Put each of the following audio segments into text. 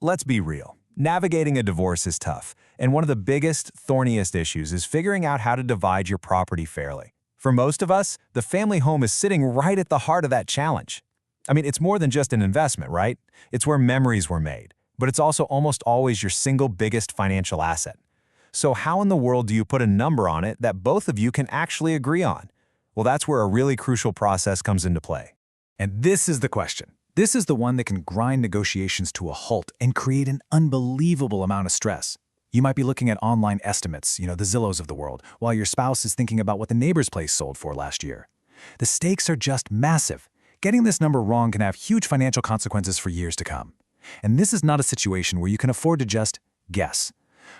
Let's be real. Navigating a divorce is tough, and one of the biggest, thorniest issues is figuring out how to divide your property fairly. For most of us, the family home is sitting right at the heart of that challenge. I mean, it's more than just an investment, right? It's where memories were made, but it's also almost always your single biggest financial asset. So how in the world do you put a number on it that both of you can actually agree on? Well, that's where a really crucial process comes into play. And this is the question. This is the one that can grind negotiations to a halt and create an unbelievable amount of stress. You might be looking at online estimates, the Zillows of the world, while your spouse is thinking about what the neighbor's place sold for last year. The stakes are just massive. Getting this number wrong can have huge financial consequences for years to come. And this is not a situation where you can afford to just guess.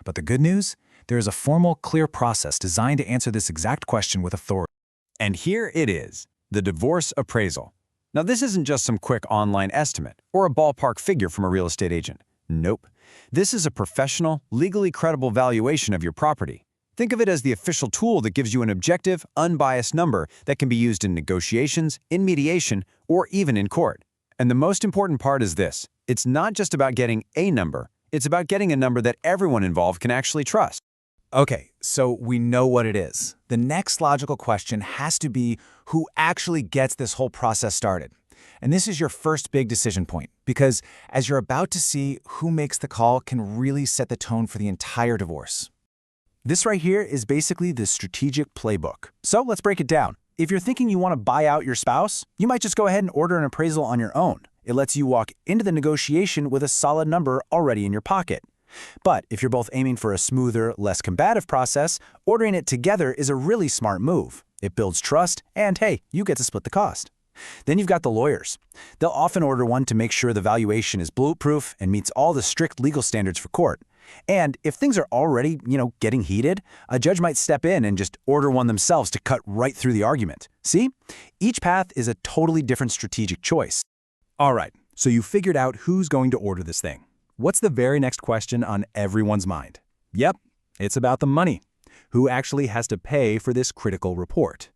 But the good news? There is a formal, clear process designed to answer this exact question with authority. And here it is, the divorce appraisal. Now, this isn't just some quick online estimate or a ballpark figure from a real estate agent. Nope. This is a professional, legally credible valuation of your property. Think of it as the official tool that gives you an objective, unbiased number that can be used in negotiations, in mediation, or even in court. And the most important part is this. It's not just about getting a number. It's about getting a number that everyone involved can actually trust. Okay, so we know what it is. The next logical question has to be who actually gets this whole process started. And this is your first big decision point, because as you're about to see, who makes the call can really set the tone for the entire divorce. This right here is basically the strategic playbook. So let's break it down. If you're thinking you want to buy out your spouse, you might just go ahead and order an appraisal on your own. It lets you walk into the negotiation with a solid number already in your pocket. But if you're both aiming for a smoother, less combative process, ordering it together is a really smart move. It builds trust, and hey, you get to split the cost. Then you've got the lawyers. They'll often order one to make sure the valuation is bulletproof and meets all the strict legal standards for court. And if things are already, getting heated, a judge might step in and just order one themselves to cut right through the argument. See? Each path is a totally different strategic choice. All right, so you figured out who's going to order this thing. What's the very next question on everyone's mind? Yep, it's about the money. Who actually has to pay for this critical report?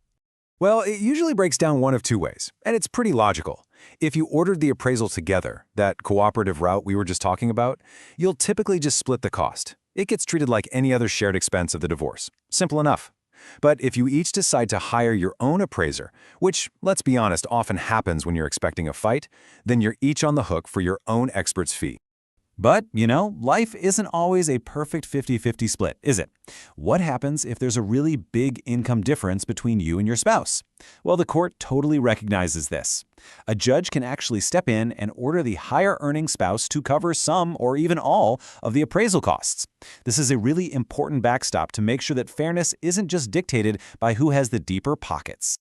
Well, it usually breaks down one of two ways, and it's pretty logical. If you ordered the appraisal together, that cooperative route we were just talking about, you'll typically just split the cost. It gets treated like any other shared expense of the divorce. Simple enough. But if you each decide to hire your own appraiser, which, let's be honest, often happens when you're expecting a fight, then you're each on the hook for your own expert's fee. But, life isn't always a perfect 50-50 split, is it? What happens if there's a really big income difference between you and your spouse? Well, the court totally recognizes this. A judge can actually step in and order the higher-earning spouse to cover some or even all of the appraisal costs. This is a really important backstop to make sure that fairness isn't just dictated by who has the deeper pockets.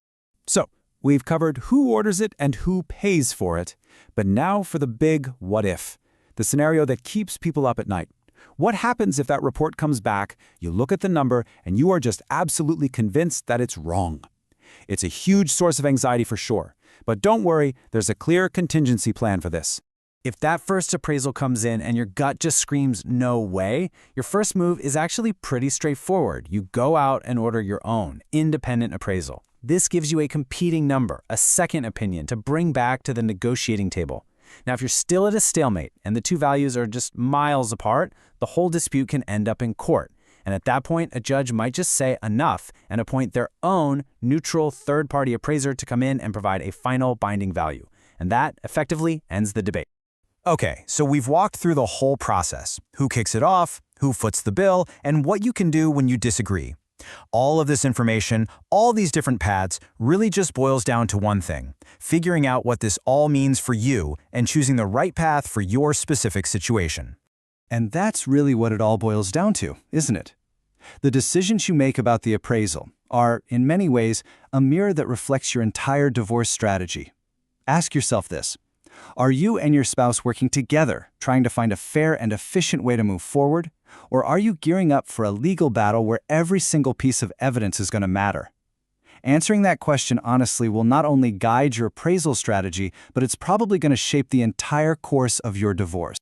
So, we've covered who orders it and who pays for it. But now for the big what if. The scenario that keeps people up at night. What happens if that report comes back, you look at the number, and you are just absolutely convinced that it's wrong? It's a huge source of anxiety for sure. But don't worry, there's a clear contingency plan for this. If that first appraisal comes in and your gut just screams no way, your first move is actually pretty straightforward. You go out and order your own independent appraisal. This gives you a competing number, a second opinion to bring back to the negotiating table. Now, if you're still at a stalemate and the two values are just miles apart, the whole dispute can end up in court. And at that point, a judge might just say enough and appoint their own neutral third-party appraiser to come in and provide a final binding value. And that effectively ends the debate. Okay, so we've walked through the whole process. Who kicks it off, who foots the bill, and what you can do when you disagree. All of this information, all these different paths, really just boils down to one thing: figuring out what this all means for you and choosing the right path for your specific situation. And that's really what it all boils down to, isn't it? The decisions you make about the appraisal are, in many ways, a mirror that reflects your entire divorce strategy. Ask yourself this: are you and your spouse working together, trying to find a fair and efficient way to move forward? Or are you gearing up for a legal battle where every single piece of evidence is going to matter? Answering that question honestly will not only guide your appraisal strategy, but it's probably going to shape the entire course of your divorce.